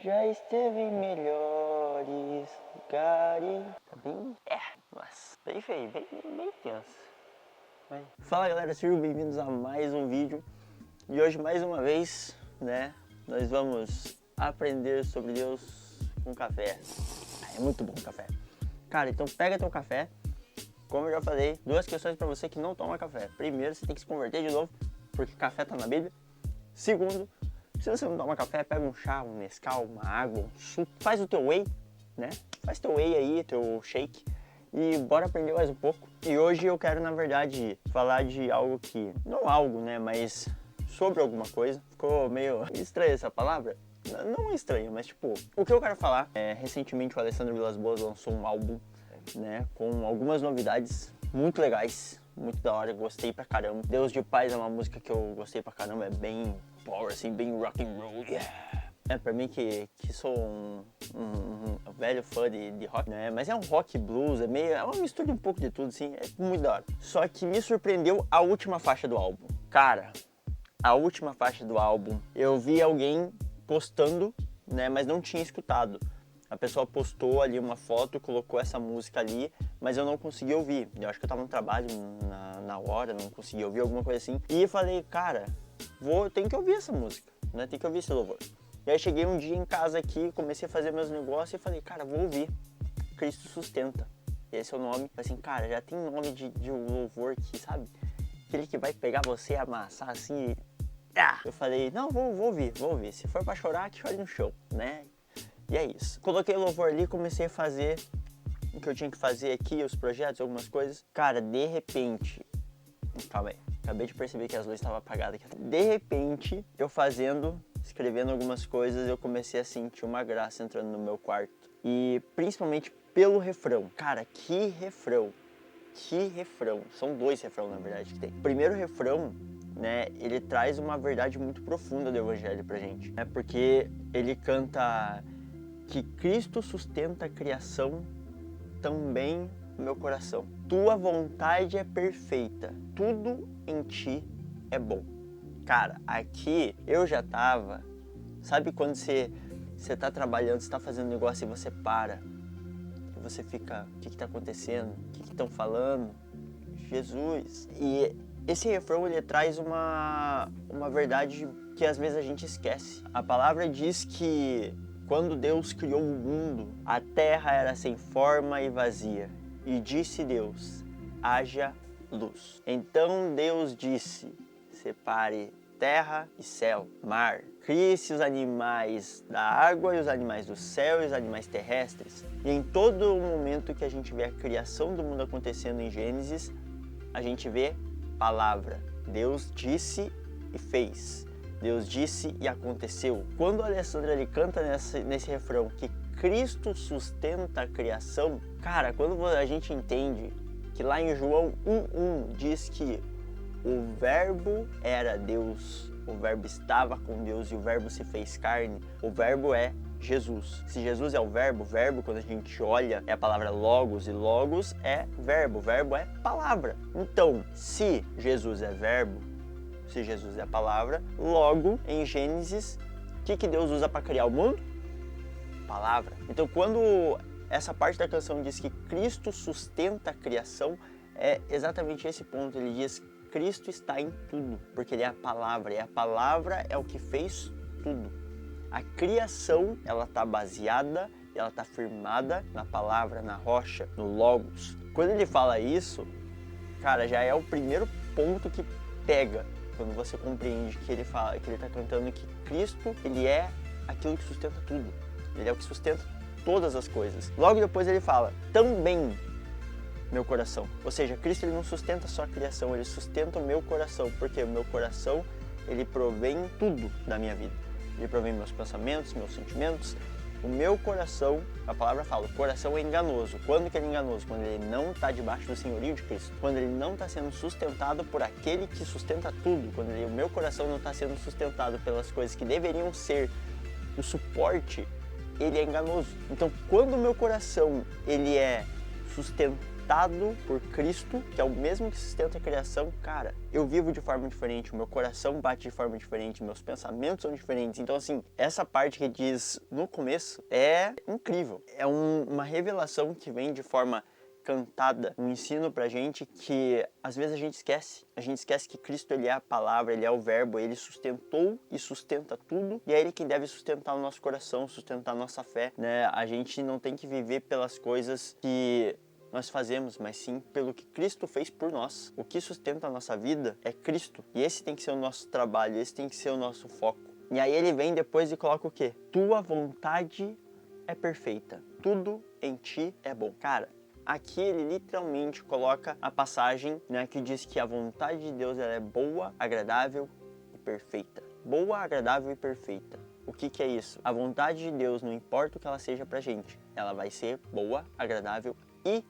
já esteve em melhores lugares. Tá bem? Mas bem feio, bem tenso. Fala galera, sejam bem-vindos a mais um vídeo. E hoje mais uma vez, né, nós vamos aprender sobre Deus com café. É muito bom o café. Cara, então pega teu café. Como eu já falei, duas questões pra você que não toma café. Primeiro, você tem que se converter de novo, porque café tá na Bíblia. Segundo, se você não toma café, pega um chá, um Nescau, uma água, um suco. Faz o teu whey, né? Faz teu whey aí, teu shake. E bora aprender mais um pouco. E hoje eu quero, na verdade, falar de algo que... Não algo, né? Mas sobre alguma coisa. Ficou meio estranha essa palavra? Não estranho, mas tipo... O que eu quero falar é... Recentemente o Alessandro Vilas Boas lançou um álbum, né? Com algumas novidades muito legais. Muito da hora, gostei pra caramba. Deus de Paz é uma música que eu gostei pra caramba. É bem power, assim, bem rock and roll. É, pra mim que sou um velho fã de rock, né? Mas é um rock blues, é uma mistura de um pouco de tudo, assim, é muito da hora. Só que me surpreendeu a última faixa do álbum. Cara, a última faixa do álbum, eu vi alguém postando, né? Mas não tinha escutado. A pessoa postou ali uma foto, colocou essa música ali, mas eu não consegui ouvir. Eu acho que eu tava no trabalho na hora, não consegui ouvir, alguma coisa assim. E eu falei, cara, tenho que ouvir essa música, né? Tem que ouvir esse louvor. E aí cheguei um dia em casa aqui, comecei a fazer meus negócios e falei, cara, vou ouvir. Cristo Sustenta. Esse é o nome. Assim, cara, já tem nome de um louvor que, sabe? Aquele que vai pegar você e amassar assim e... Eu falei, não, vou ouvir. Se for pra chorar, que chore no chão, né? E é isso. Coloquei o louvor ali, comecei a fazer o que eu tinha que fazer aqui, os projetos, algumas coisas. Cara, de repente... Calma aí. Acabei de perceber que as luzes estavam apagadas aqui. De repente, eu escrevendo algumas coisas, eu comecei a sentir uma graça entrando no meu quarto. E principalmente pelo refrão. Cara, que refrão. Que refrão. São dois refrões, na verdade, que tem. O primeiro refrão, né, ele traz uma verdade muito profunda do evangelho pra gente. Né, porque ele canta que Cristo sustenta a criação também no meu coração. Tua vontade é perfeita. Tudo em ti é bom. Cara, aqui eu já tava... Sabe quando você tá trabalhando, você tá fazendo negócio e você para? E você fica, o que tá acontecendo? O que estão falando? Jesus! E esse refrão, ele traz uma verdade que às vezes a gente esquece. A palavra diz que quando Deus criou o mundo, a terra era sem forma e vazia. E disse Deus, haja luz. Então Deus disse, separe terra e céu, mar. Crie-se os animais da água e os animais do céu e os animais terrestres. E em todo o momento que a gente vê a criação do mundo acontecendo em Gênesis, a gente vê palavra. Deus disse e fez. Deus disse e aconteceu. Quando o Alessandro ele canta nesse refrão que Cristo sustenta a criação, cara, quando a gente entende que lá em João 1:1 diz que o verbo era Deus, o verbo estava com Deus e o verbo se fez carne, o verbo é Jesus. Se Jesus é o verbo, quando a gente olha é a palavra logos e logos é verbo é palavra. Então, se Jesus é verbo, se Jesus é a palavra, logo em Gênesis, o que Deus usa para criar o mundo? Palavra. Então, quando essa parte da canção diz que Cristo sustenta a criação, é exatamente esse ponto. Ele diz Cristo está em tudo, porque ele é a palavra, e a palavra é o que fez tudo. A criação, ela está baseada, ela está firmada na palavra, na rocha, no logos. Quando ele fala isso, cara, já é o primeiro ponto que pega, quando você compreende que ele fala, que ele está cantando que Cristo, ele é aquilo que sustenta tudo. Ele é o que sustenta todas as coisas. Logo depois ele fala, também meu coração. Ou seja, Cristo ele não sustenta só a criação, ele sustenta o meu coração, porque o meu coração, ele provém tudo da minha vida. Ele provém meus pensamentos, meus sentimentos. O meu coração, a palavra fala, o coração é enganoso. Quando que ele é enganoso? Quando ele não está debaixo do senhorio de Cristo. Quando ele não está sendo sustentado por aquele que sustenta tudo. Quando o meu coração não está sendo sustentado pelas coisas que deveriam ser o suporte, ele é enganoso. Então, quando o meu coração ele é sustentado sustentado por Cristo, que é o mesmo que sustenta a criação, cara, eu vivo de forma diferente, o meu coração bate de forma diferente, meus pensamentos são diferentes. Então, assim, essa parte que diz no começo é incrível. É uma revelação que vem de forma cantada, um ensino pra gente que às vezes a gente esquece. A gente esquece que Cristo, ele é a palavra, ele é o verbo, ele sustentou e sustenta tudo, e é ele quem deve sustentar o nosso coração, sustentar a nossa fé, né? A gente não tem que viver pelas coisas que nós fazemos, mas sim pelo que Cristo fez por nós. O que sustenta a nossa vida é Cristo, e esse tem que ser o nosso trabalho, esse tem que ser o nosso foco. E aí ele vem depois e coloca o quê? Tua vontade é perfeita, tudo em ti é bom. Cara, aqui ele literalmente coloca a passagem, né, que diz que a vontade de Deus ela é boa, agradável e perfeita. Boa, agradável e perfeita. O que é isso? A vontade de Deus, não importa o que ela seja pra gente, ela vai ser boa, agradável e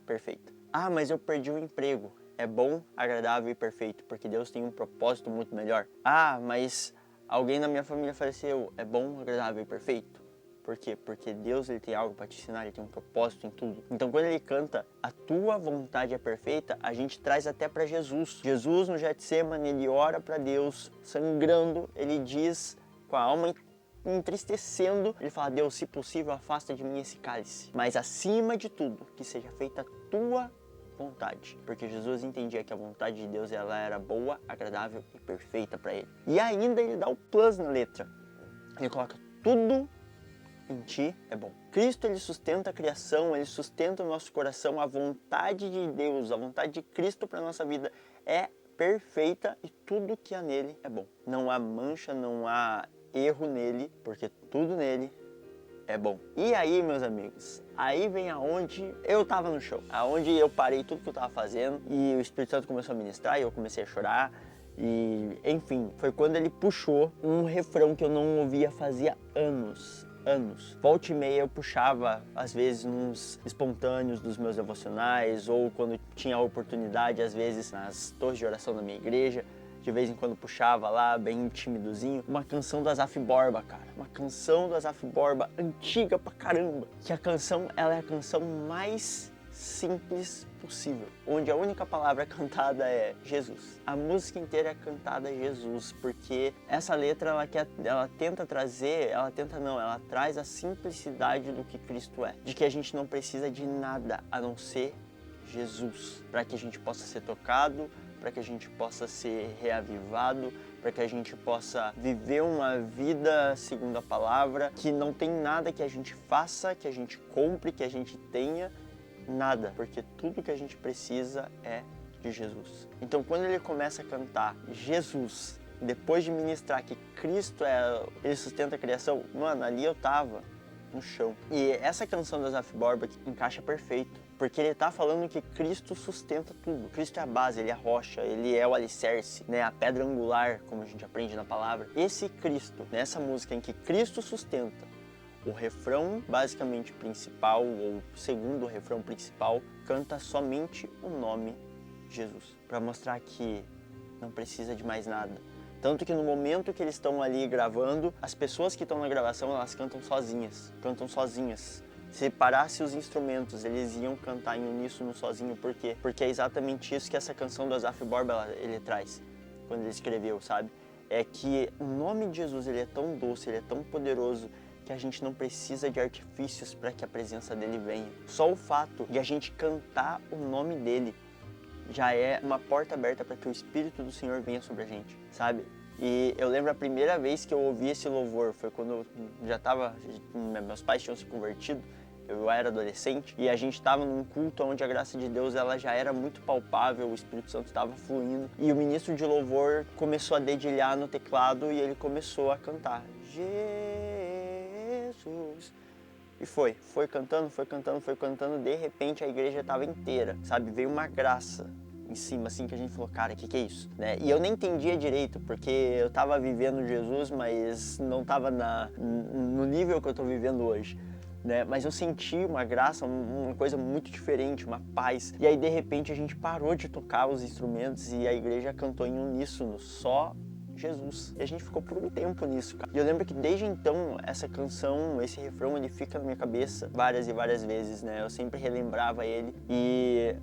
perfeita. Ah, mas eu perdi o emprego. É bom, agradável e perfeito, porque Deus tem um propósito muito melhor. Ah, mas alguém na minha família faleceu. É bom, agradável e perfeito. Por quê? Porque Deus, ele tem algo para te ensinar, ele tem um propósito em tudo. Então, quando ele canta, a tua vontade é perfeita, a gente traz até para Jesus. Jesus, no Getsemane, ele ora para Deus, sangrando, ele diz, com a alma entristecendo, ele fala: Deus, se possível, afasta de mim esse cálice. Mas, acima de tudo, que seja feita a tua vontade. Porque Jesus entendia que a vontade de Deus, ela era boa, agradável e perfeita para ele. E ainda ele dá o plus na letra. Ele coloca tudo em ti é bom. Cristo, ele sustenta a criação, ele sustenta o nosso coração. A vontade de Deus, a vontade de Cristo para nossa vida é perfeita e tudo que há nele é bom. Não há mancha, não há erro nele, porque tudo nele é bom. E aí, meus amigos, aí vem aonde eu tava no show, aonde eu parei tudo que eu tava fazendo e o Espírito Santo começou a ministrar e eu comecei a chorar. E, enfim, foi quando ele puxou um refrão que eu não ouvia fazia anos. Volta e meia eu puxava, às vezes, nos espontâneos dos meus devocionais, ou quando tinha a oportunidade, às vezes, nas torres de oração da minha igreja. De vez em quando puxava lá, bem timidozinho, uma canção do Asaf Borba, cara. Uma canção do Asaf Borba, antiga pra caramba. Que a canção, ela é a canção mais simples possível, onde a única palavra cantada é Jesus. A música inteira é cantada a Jesus, porque essa letra ela traz a simplicidade do que Cristo é, de que a gente não precisa de nada a não ser Jesus, para que a gente possa ser tocado, para que a gente possa ser reavivado, para que a gente possa viver uma vida segundo a palavra, que não tem nada que a gente faça, que a gente compre, que a gente tenha, nada, porque tudo que a gente precisa é de Jesus. Então, quando ele começa a cantar Jesus, depois de ministrar que Cristo ele sustenta a criação, mano, ali eu tava no chão. E essa canção do Asaf Borba encaixa perfeito, porque ele tá falando que Cristo sustenta tudo. Cristo é a base, ele é a rocha, ele é o alicerce, né, a pedra angular, como a gente aprende na palavra. Esse Cristo, nessa música em que Cristo sustenta, o refrão basicamente principal, ou o segundo refrão principal, canta somente o nome Jesus, para mostrar que não precisa de mais nada. Tanto que no momento que eles estão ali gravando, as pessoas que estão na gravação, elas cantam sozinhas. Se parasse os instrumentos, eles iam cantar em uníssono sozinho. Por quê? Porque é exatamente isso que essa canção do Asaf Borba ele traz, quando ele escreveu, sabe? É que o nome de Jesus, ele é tão doce, ele é tão poderoso, que a gente não precisa de artifícios para que a presença dele venha. Só o fato de a gente cantar o nome dele já é uma porta aberta para que o Espírito do Senhor venha sobre a gente, sabe? E eu lembro a primeira vez que eu ouvi esse louvor, foi quando meus pais tinham se convertido, eu era adolescente, e a gente estava num culto onde a graça de Deus ela já era muito palpável, o Espírito Santo estava fluindo, e o ministro de louvor começou a dedilhar no teclado e ele começou a cantar Jesus. E foi cantando, de repente a igreja estava inteira, sabe? Veio uma graça em cima, assim, que a gente falou, cara, o que é isso? Né? E eu nem entendia direito, porque eu estava vivendo Jesus, mas não estava no nível que eu estou vivendo hoje. Né? Mas eu senti uma graça, uma coisa muito diferente, uma paz. E aí, de repente, a gente parou de tocar os instrumentos e a igreja cantou em uníssono, só Jesus. E a gente ficou por um tempo nisso, cara. E eu lembro que desde então, essa canção, esse refrão, ele fica na minha cabeça várias e várias vezes, né? Eu sempre relembrava ele. E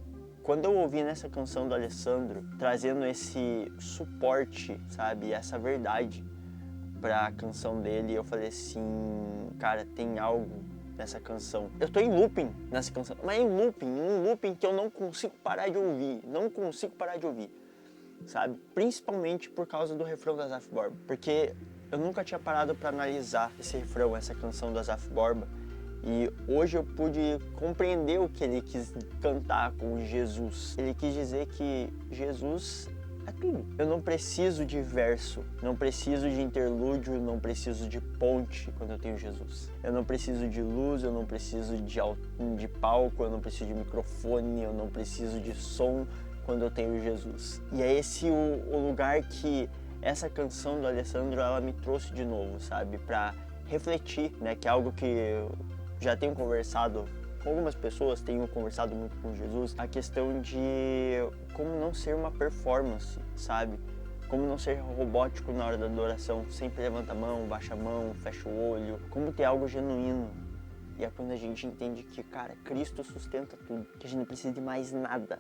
quando eu ouvi nessa canção do Alessandro, trazendo esse suporte, sabe? Essa verdade pra canção dele, eu falei assim, cara, tem algo nessa canção. Eu tô em looping nessa canção, mas um looping que eu não consigo parar de ouvir, sabe? Principalmente por causa do refrão da Azaf Borba, porque eu nunca tinha parado para analisar esse refrão, essa canção do Azaf Borba, e hoje eu pude compreender o que ele quis cantar com Jesus. Ele quis dizer que Jesus é tudo. Eu não preciso de verso, não preciso de interlúdio, não preciso de ponte quando eu tenho Jesus. Eu não preciso de luz, eu não preciso de palco, eu não preciso de microfone, eu não preciso de som quando eu tenho Jesus. E é esse o lugar que essa canção do Alessandro, ela me trouxe de novo, sabe? Pra refletir, né? Que é algo que eu já tenho conversado com algumas pessoas, tenho conversado muito com Jesus, a questão de como não ser uma performance, sabe? Como não ser robótico na hora da adoração, sempre levanta a mão, baixa a mão, fecha o olho, como ter algo genuíno. E é quando a gente entende que, cara, Cristo sustenta tudo, que a gente não precisa de mais nada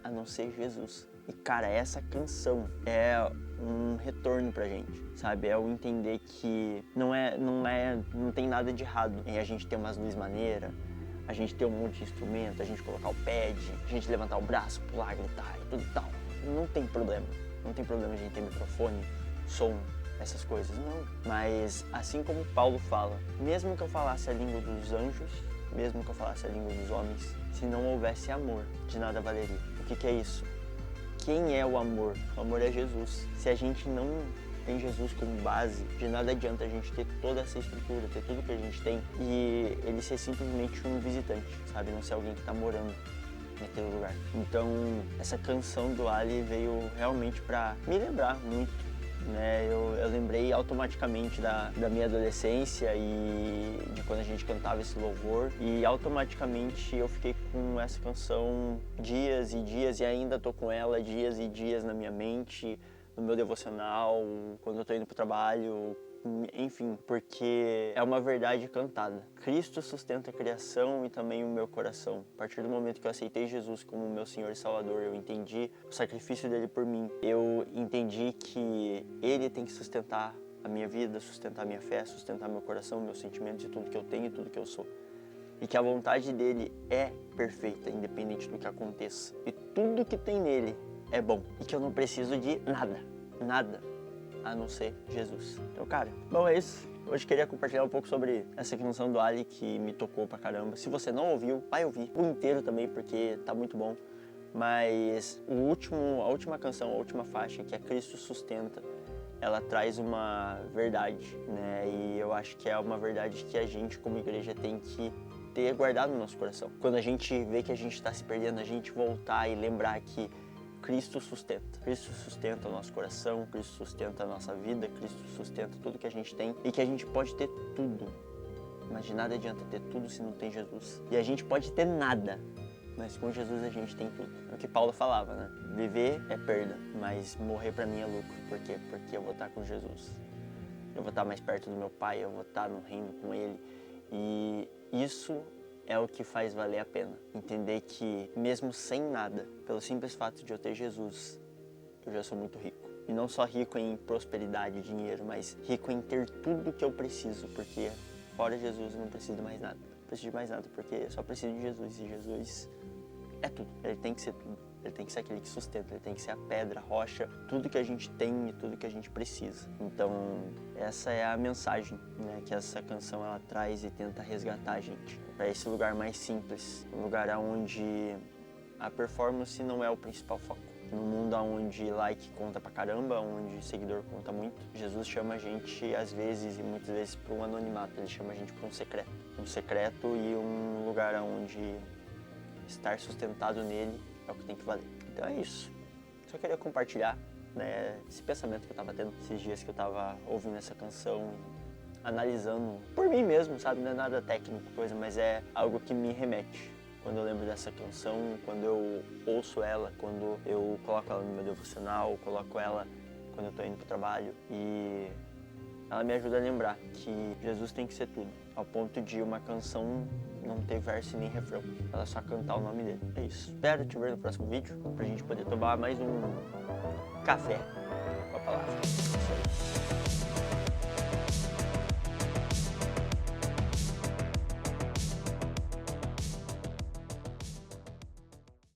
a não ser Jesus. E, cara, essa canção é um retorno pra gente, sabe? É o entender que não tem nada de errado em a gente ter umas luzes maneiras, a gente ter um monte de instrumento, a gente colocar o pad, a gente levantar o braço, pular, gritar e tudo e tal. Não tem problema. Não tem problema a gente ter microfone, som, essas coisas, não. Mas, assim como Paulo fala, mesmo que eu falasse a língua dos anjos, mesmo que eu falasse a língua dos homens, se não houvesse amor, de nada valeria. O que é isso? Quem é o amor? O amor é Jesus. Se a gente não tem Jesus como base, de nada adianta a gente ter toda essa estrutura, ter tudo que a gente tem e ele ser simplesmente um visitante, sabe? Não ser alguém que está morando naquele lugar. Então, essa canção do Ali veio realmente para me lembrar muito, né? Eu lembrei automaticamente da minha adolescência e de quando a gente cantava esse louvor e automaticamente eu fiquei com essa canção dias e dias e ainda tô com ela dias e dias na minha mente, no meu devocional, quando eu tô indo pro trabalho, enfim, porque é uma verdade cantada. Cristo sustenta a criação e também o meu coração. A partir do momento que eu aceitei Jesus como meu Senhor e Salvador, eu entendi o sacrifício dele por mim. Eu entendi que ele tem que sustentar a minha vida, sustentar a minha fé, sustentar meu coração, meus sentimentos e tudo que eu tenho e tudo que eu sou. E que a vontade dele é perfeita, independente do que aconteça. E tudo que tem nele é bom. E que eu não preciso de nada a não ser Jesus. Então, cara, bom, é isso. Hoje queria compartilhar um pouco sobre essa canção do Ali que me tocou pra caramba. Se você não ouviu, vai ouvir o inteiro também, porque tá muito bom. Mas a última canção, a última faixa, que é Cristo Sustenta, ela traz uma verdade, né? E eu acho que é uma verdade que a gente, como igreja, tem que ter guardado no nosso coração. Quando a gente vê que a gente está se perdendo, a gente voltar e lembrar que Cristo sustenta. Cristo sustenta o nosso coração, Cristo sustenta a nossa vida, Cristo sustenta tudo que a gente tem e que a gente pode ter tudo. Mas de nada adianta ter tudo se não tem Jesus. E a gente pode ter nada, mas com Jesus a gente tem tudo. É o que Paulo falava, né? Viver é perda, mas morrer pra mim é lucro. Por quê? Porque eu vou estar com Jesus. Eu vou estar mais perto do meu Pai, eu vou estar no reino com Ele. E isso é o que faz valer a pena. Entender que mesmo sem nada, pelo simples fato de eu ter Jesus, eu já sou muito rico. E não só rico em prosperidade, dinheiro, mas rico em ter tudo que eu preciso, porque fora Jesus eu não preciso de mais nada. Não preciso de mais nada, porque eu só preciso de Jesus. E Jesus é tudo. Ele tem que ser tudo. Ele tem que ser aquele que sustenta, ele tem que ser a pedra, a rocha, tudo que a gente tem e tudo que a gente precisa. Então, essa é a mensagem, né, que essa canção ela traz e tenta resgatar a gente para esse lugar mais simples, um lugar onde a performance não é o principal foco. Num mundo onde like conta pra caramba, onde seguidor conta muito, Jesus chama a gente às vezes e muitas vezes para um anonimato, ele chama a gente para um secreto e um lugar onde estar sustentado nele é o que tem que valer. Então é isso. Só queria compartilhar, né, esse pensamento que eu tava tendo esses dias que eu tava ouvindo essa canção, analisando por mim mesmo, sabe? Não é nada técnico, coisa, mas é algo que me remete. Quando eu lembro dessa canção, quando eu ouço ela, quando eu coloco ela no meu devocional, coloco ela quando eu tô indo pro trabalho e ela me ajuda a lembrar que Jesus tem que ser tudo, ao ponto de uma canção não ter verso nem refrão, ela só cantar o nome dele. É isso. Espero te ver no próximo vídeo, pra gente poder tomar mais um café com a palavra.